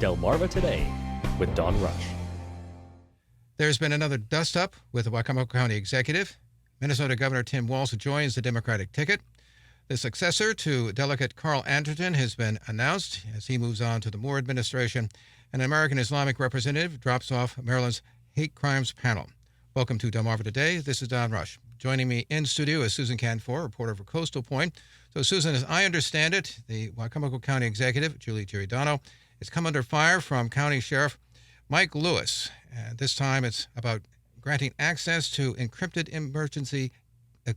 Delmarva Today with Don Rush. There's been another dust-up with the Wicomico County Executive. Minnesota Governor Tim Walz joins the Democratic ticket. The successor to Delegate Carl Anderton has been announced as he moves on to the Moore administration. An American Islamic representative drops off Maryland's hate crimes panel. Welcome to Delmarva Today. This is Don Rush. Joining me in studio is Susan Canfor, reporter for Coastal Point. So, Susan, as I understand it, the Wicomico County Executive, Julie Giordano, has come under fire from County Sheriff Mike Lewis. This time it's about granting access to encrypted emergency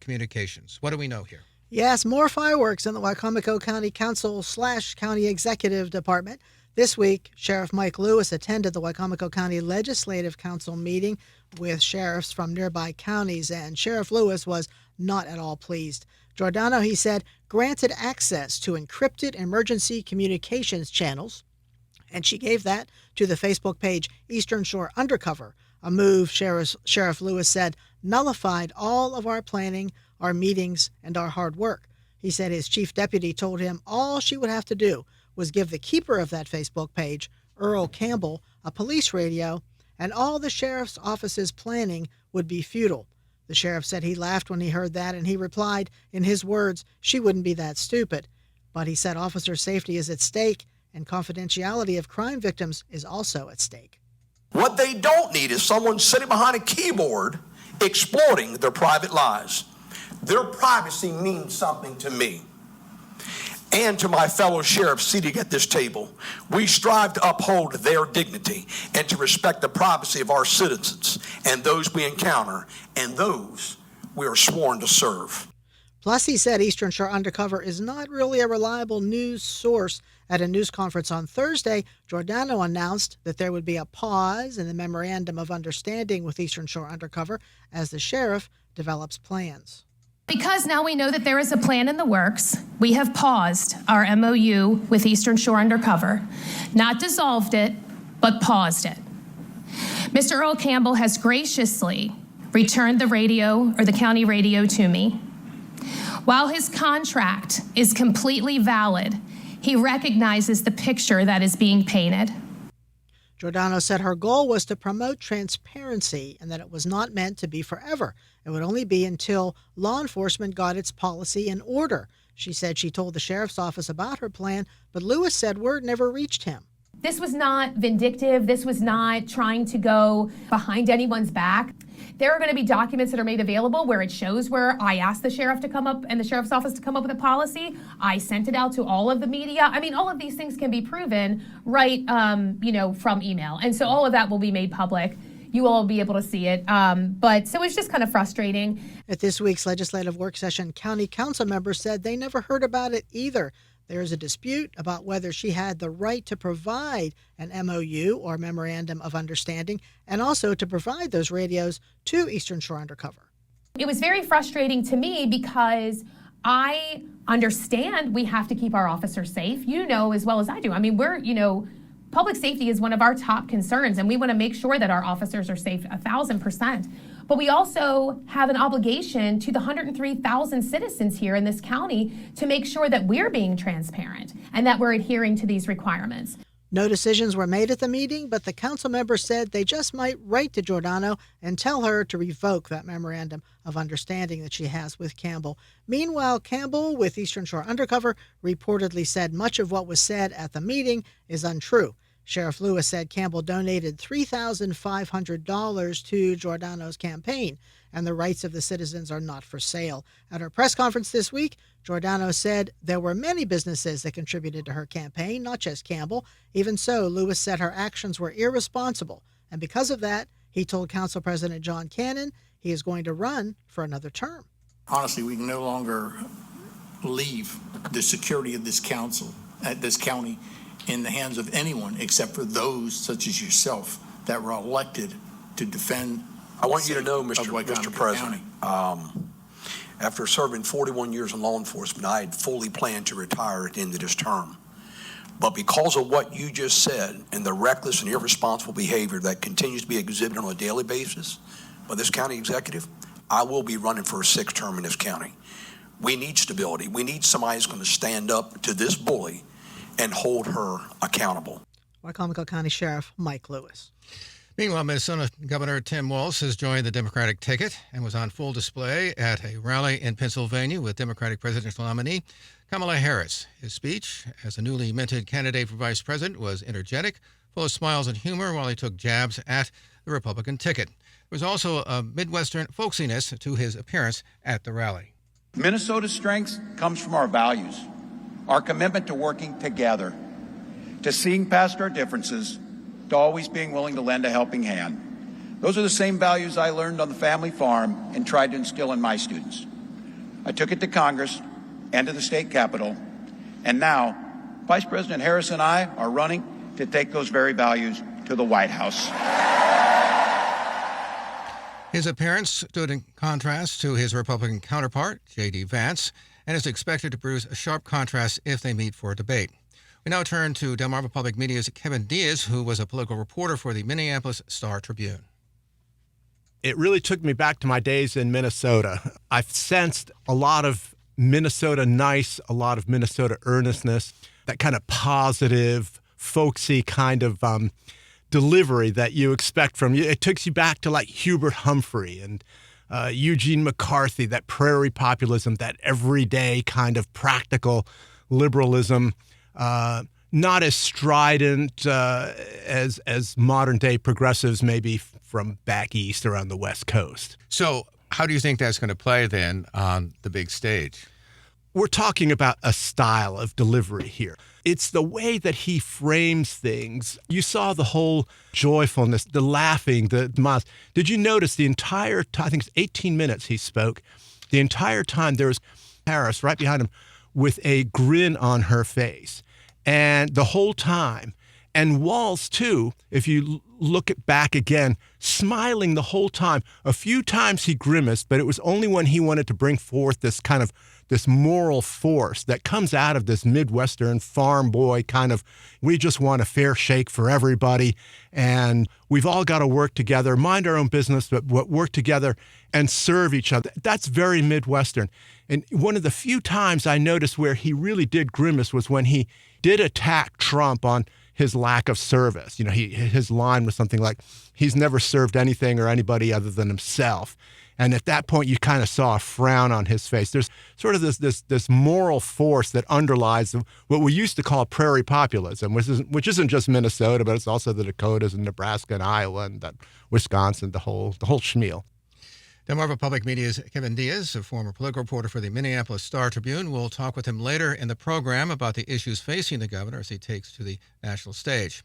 communications. What do we know here? Yes, more fireworks in the Wicomico County Council/County Executive Department. This week, Sheriff Mike Lewis attended the Wicomico County Legislative Council meeting with sheriffs from nearby counties, and Sheriff Lewis was not at all pleased. Giordano, he said, granted access to encrypted emergency communications channels, and she gave that to the Facebook page Eastern Shore Undercover, a move Sheriff Lewis said nullified all of our planning, our meetings, and our hard work. He said his chief deputy told him all she would have to do was give the keeper of that Facebook page, Earl Campbell, a police radio, and all the sheriff's office's planning would be futile. The sheriff said he laughed when he heard that, and he replied, in his words, she wouldn't be that stupid. But he said officer safety is at stake, and confidentiality of crime victims is also at stake. What they don't need is someone sitting behind a keyboard exploiting their private lives. Their privacy means something to me and to my fellow sheriffs seated at this table. We strive to uphold their dignity and to respect the privacy of our citizens and those we encounter and those we are sworn to serve. Plus, he said Eastern Shore Undercover is not really a reliable news source. At a news conference on Thursday, Giordano announced that there would be a pause in the Memorandum of Understanding with Eastern Shore Undercover as the sheriff develops plans. Because now we know that there is a plan in the works, we have paused our MOU with Eastern Shore Undercover. Not dissolved it, but paused it. Mr. Earl Campbell has graciously returned the county radio to me. While his contract is completely valid, he recognizes the picture that is being painted. Giordano said her goal was to promote transparency and that it was not meant to be forever. It would only be until law enforcement got its policy in order. She said she told the sheriff's office about her plan, but Lewis said word never reached him. This was not vindictive. This was not trying to go behind anyone's back. There are going to be documents that are made available where it shows where I asked the sheriff to come up and the sheriff's office to come up with a policy. I sent it out to all of the media. I mean, all of these things can be proven right, from email. And so all of that will be made public. You will be able to see it. But so it's just kind of frustrating. At this week's legislative work session, county council members said they never heard about it either. There is a dispute about whether she had the right to provide an MOU or Memorandum of Understanding and also to provide those radios to Eastern Shore Undercover. It was very frustrating to me because I understand we have to keep our officers safe. You know as well as I do. I mean, public safety is one of our top concerns, and we want to make sure that our officers are safe 1,000%. But we also have an obligation to the 103,000 citizens here in this county to make sure that we're being transparent and that we're adhering to these requirements. No decisions were made at the meeting, but the council members said they just might write to Giordano and tell her to revoke that Memorandum of Understanding that she has with Campbell. Meanwhile, Campbell, with Eastern Shore Undercover, reportedly said much of what was said at the meeting is untrue. Sheriff Lewis said Campbell donated $3,500 to Giordano's campaign, and the rights of the citizens are not for sale. At her press conference this week, Giordano said there were many businesses that contributed to her campaign, not just Campbell. Even so, Lewis said her actions were irresponsible, and because of that, he told Council President John Cannon he is going to run for another term. Honestly, we can no longer leave the security of this council, this county, in the hands of anyone except for those such as yourself that were elected to defend. I want you to know, Mr. President, after serving 41 years in law enforcement, I had fully planned to retire at the end of this term. But because of what you just said and the reckless and irresponsible behavior that continues to be exhibited on a daily basis by this county executive, I will be running for a sixth term in this county. We need stability. We need somebody who's going to stand up to this bully and hold her accountable. Wycomico County Sheriff Mike Lewis. Meanwhile, Minnesota Governor Tim Walz has joined the Democratic ticket and was on full display at a rally in Pennsylvania with Democratic presidential nominee Kamala Harris. His speech as a newly minted candidate for vice president was energetic, full of smiles and humor while he took jabs at the Republican ticket. There was also a Midwestern folksiness to his appearance at the rally. Minnesota's strength comes from our values, our commitment to working together, to seeing past our differences, to always being willing to lend a helping hand. Those are the same values I learned on the family farm and tried to instill in my students. I took it to Congress and to the state capitol, and now Vice President Harris and I are running to take those very values to the White House. His appearance stood in contrast to his Republican counterpart, J.D. Vance, and is expected to produce a sharp contrast if they meet for a debate. We now turn to Delmarva Public Media's Kevin Diaz, who was a political reporter for the Minneapolis Star-Tribune. It really took me back to my days in Minnesota. I've sensed a lot of Minnesota nice, a lot of Minnesota earnestness, that kind of positive, folksy kind of delivery that you expect from you. It takes you back to like Hubert Humphrey and Eugene McCarthy, that prairie populism, that everyday kind of practical liberalism. Not as strident as modern-day progressives maybe from back east around the West Coast. So how do you think that's going to play then on the big stage? We're talking about a style of delivery here. It's the way that he frames things. You saw the whole joyfulness, the laughing, the smiles. Did you notice the entire time, I think it's 18 minutes he spoke, the entire time there was Harris right behind him with a grin on her face. And the whole time, and Walz too, if you look it back again, smiling the whole time. A few times he grimaced, but it was only when he wanted to bring forth this kind of this moral force that comes out of this Midwestern farm boy kind of, we just want a fair shake for everybody, and we've all got to work together, mind our own business, but work together and serve each other. That's very Midwestern. And one of the few times I noticed where he really did grimace was when he did attack Trump on his lack of service. You know, his line was something like, he's never served anything or anybody other than himself. And at that point, you kind of saw a frown on his face. There's sort of this moral force that underlies what we used to call prairie populism, which isn't just Minnesota, but it's also the Dakotas and Nebraska and Iowa and Wisconsin, the whole schmeal. Delmarva Public Media's Kevin Diaz, a former political reporter for the Minneapolis Star-Tribune. We'll talk with him later in the program about the issues facing the governor as he takes to the national stage.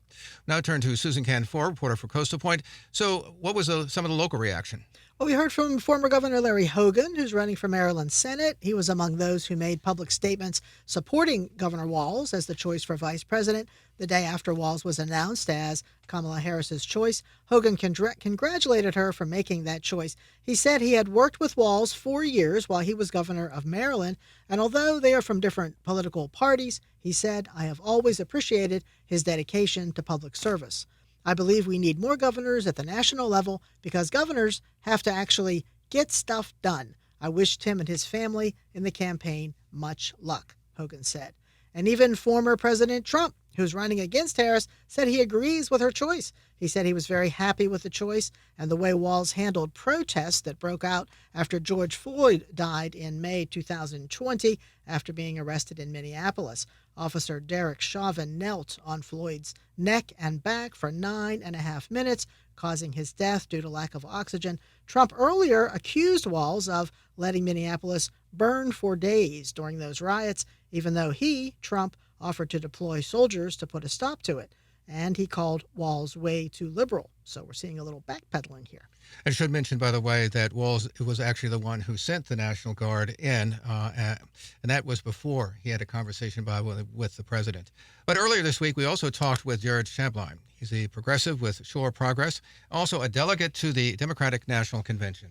Now turn to Susan Canfor, reporter for Coastal Point. So what was some of the local reaction? Well, we heard from former Governor Larry Hogan, who's running for Maryland Senate. He was among those who made public statements supporting Governor Walz as the choice for vice president. The day after Walz was announced as Kamala Harris's choice, Hogan congratulated her for making that choice. He said he had worked with Walz 4 years while he was governor of Maryland, and although they are from different political parties, he said, I have always appreciated his dedication to public service. I believe we need more governors at the national level because governors have to actually get stuff done. I wish Tim and his family in the campaign much luck, Hogan said. And even former President Trump, who's running against Harris, said he agrees with her choice. He said he was very happy with the choice and the way Walz handled protests that broke out after George Floyd died in May 2020 after being arrested in Minneapolis. Officer Derek Chauvin knelt on Floyd's neck and back for 9.5 minutes, causing his death due to lack of oxygen. Trump earlier accused Walz of letting Minneapolis burn for days during those riots, even though Trump, offered to deploy soldiers to put a stop to it. And he called Walz way too liberal. So we're seeing a little backpedaling here. I should mention, by the way, that Walz was actually the one who sent the National Guard in, and that was before he had a conversation with the president. But earlier this week, we also talked with Jared Shabline. He's a progressive with Shore Progress, also a delegate to the Democratic National Convention.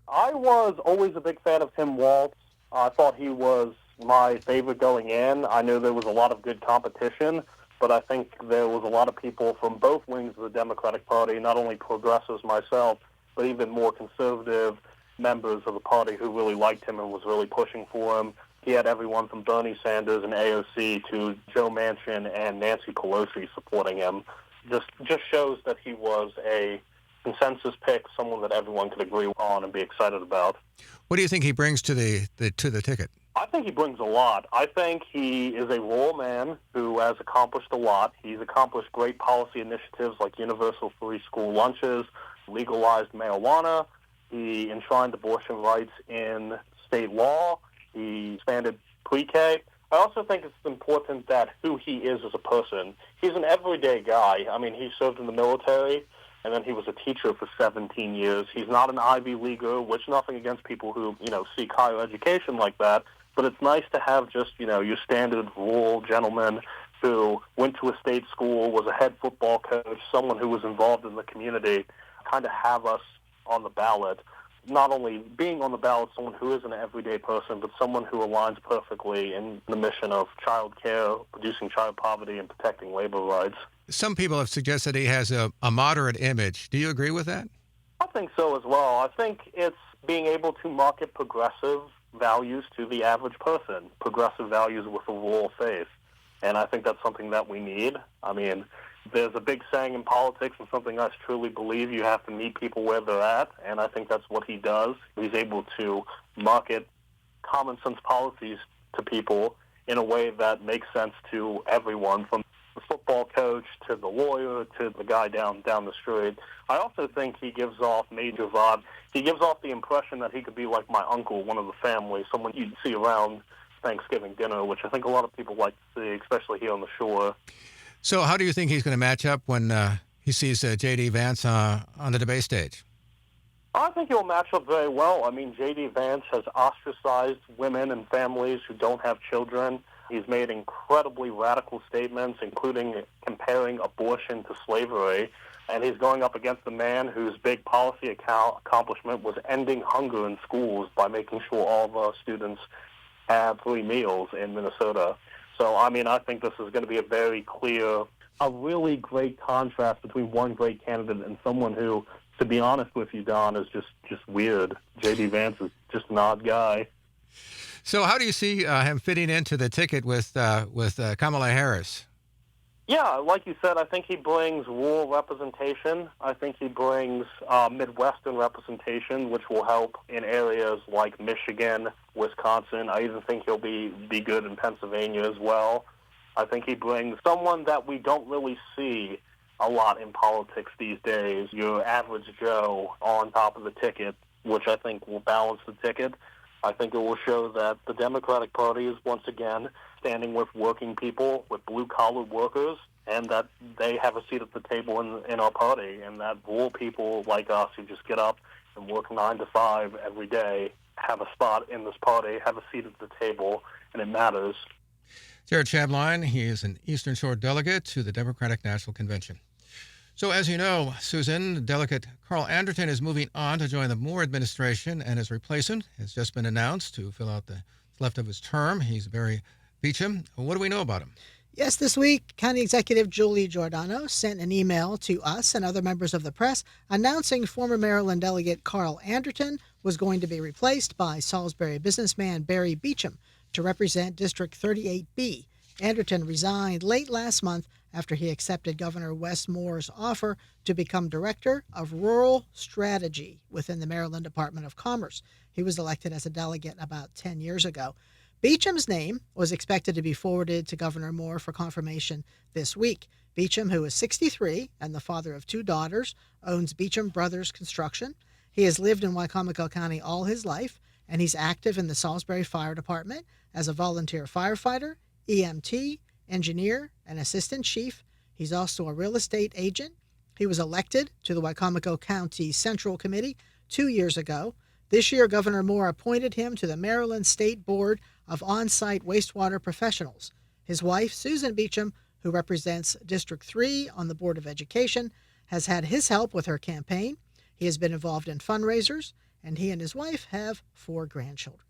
I was always a big fan of Tim Walz. I thought he was my favorite going in. I knew there was a lot of good competition, but I think there was a lot of people from both wings of the Democratic Party, not only progressives myself, but even more conservative members of the party who really liked him and was really pushing for him. he had everyone from Bernie Sanders and AOC to Joe Manchin and Nancy Pelosi supporting him. Just shows that he was a consensus pick, someone that everyone could agree on and be excited about. What do you think he brings to the ticket? I think he brings a lot. I think he is a rural man who has accomplished a lot. He's accomplished great policy initiatives like universal free school lunches, legalized marijuana. He enshrined abortion rights in state law. He expanded pre-K. I also think it's important that who he is as a person. He's an everyday guy. I mean, he served in the military, and then he was a teacher for 17 years. He's not an Ivy Leaguer, which nothing against people who, seek higher education like that. But it's nice to have just, your standard rural gentleman who went to a state school, was a head football coach, someone who was involved in the community, kind of have us on the ballot. Not only being on the ballot, someone who is an everyday person, but someone who aligns perfectly in the mission of child care, reducing child poverty, and protecting labor rights. Some people have suggested he has a moderate image. Do you agree with that? I think so as well. I think it's being able to market progressive values to the average person, progressive values with a rural faith. And I think that's something that we need. I mean, there's a big saying in politics, and something I truly believe: you have to meet people where they're at, and I think that's what he does. He's able to market common sense policies to people in a way that makes sense to everyone, from the football coach to the lawyer to the guy down the street. I also think he gives off major vibe. He gives off the impression that he could be like my uncle, one of the family, someone you'd see around Thanksgiving dinner, which I think a lot of people like to see, especially here on the shore. So how do you think he's going to match up when he sees J.D. Vance on the debate stage? I think he'll match up very well. I mean, J.D. Vance has ostracized women and families who don't have children. He's made incredibly radical statements, including comparing abortion to slavery. And he's going up against a man whose big policy accomplishment was ending hunger in schools by making sure all of our students have 3 meals in Minnesota. So, I mean, I think this is going to be a really great contrast between one great candidate and someone who, to be honest with you, Don, is just weird. J.D. Vance is just an odd guy. So how do you see him fitting into the ticket with Kamala Harris? Yeah, like you said, I think he brings rural representation. I think he brings Midwestern representation, which will help in areas like Michigan, Wisconsin. I even think he'll be good in Pennsylvania as well. I think he brings someone that we don't really see a lot in politics these days, your average Joe on top of the ticket, which I think will balance the ticket. I think it will show that the Democratic Party is once again standing with working people, with blue-collar workers, and that they have a seat at the table in our party, and that rural people like us who just get up and work 9 to 5 every day have a spot in this party, have a seat at the table, and it matters. Jared Shabline, he is an Eastern Shore delegate to the Democratic National Convention. So as you know, Susan, Delegate Carl Anderton is moving on to join the Moore administration, and his replacement has just been announced to fill out the left of his term. He's Barry Beecham. What do we know about him? Yes, this week, County Executive Julie Giordano sent an email to us and other members of the press announcing former Maryland Delegate Carl Anderton was going to be replaced by Salisbury businessman Barry Beecham to represent District 38B. Anderton resigned late last month after he accepted Governor Wes Moore's offer to become Director of Rural Strategy within the Maryland Department of Commerce. He was elected as a delegate about 10 years ago. Beecham's name was expected to be forwarded to Governor Moore for confirmation this week. Beecham, who is 63 and the father of 2 daughters, owns Beecham Brothers Construction. He has lived in Wicomico County all his life, and he's active in the Salisbury Fire Department as a volunteer firefighter, EMT, engineer, and assistant chief. He's also a real estate agent. He was elected to the Wicomico County Central Committee 2 years ago. This year, Governor Moore appointed him to the Maryland State Board of On-Site Wastewater Professionals. His wife, Susan Beecham, who represents District 3 on the Board of Education, has had his help with her campaign. He has been involved in fundraisers, and he and his wife have 4 grandchildren.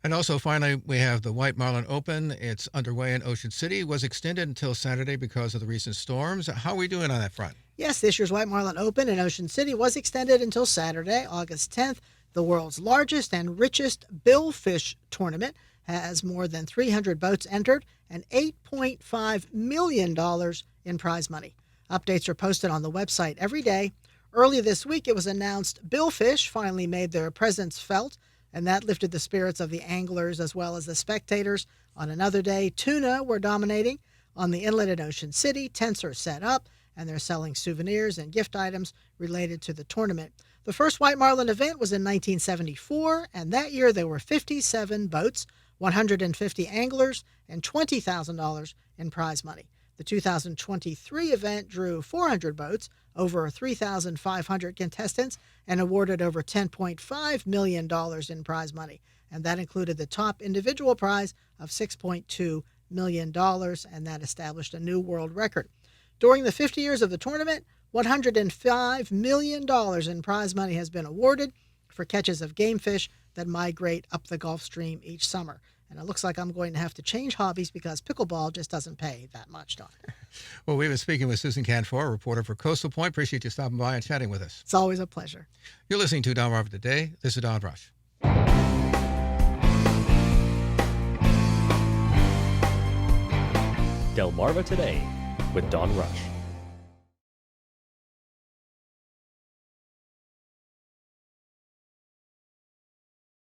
And also, finally, we have the White Marlin Open. It's underway in Ocean City. Was extended until Saturday because of the recent storms. How are we doing on that front? Yes, this year's White Marlin Open in Ocean City was extended until Saturday, August 10th. The world's largest and richest billfish tournament has more than 300 boats entered and $8.5 million in prize money. Updates are posted on the website every day. Earlier this week, it was announced billfish finally made their presence felt, and that lifted the spirits of the anglers as well as the spectators. On another day, tuna were dominating. On the inlet at Ocean City, tents are set up, and they're selling souvenirs and gift items related to the tournament. The first white marlin event was in 1974, and that year there were 57 boats, 150 anglers, and $20,000 in prize money. The 2023 event drew 400 boats, over 3,500 contestants, and awarded over $10.5 million in prize money. And that included the top individual prize of $6.2 million, and that established a new world record. During the 50 years of the tournament, $105 million in prize money has been awarded for catches of game fish that migrate up the Gulf Stream each summer. And it looks like I'm going to have to change hobbies because pickleball just doesn't pay that much, Don. Well, we've been speaking with Susan Canfor, a reporter for Coastal Point. Appreciate you stopping by and chatting with us. It's always a pleasure. You're listening to Delmarva Today. This is Don Rush. Delmarva Today with Don Rush.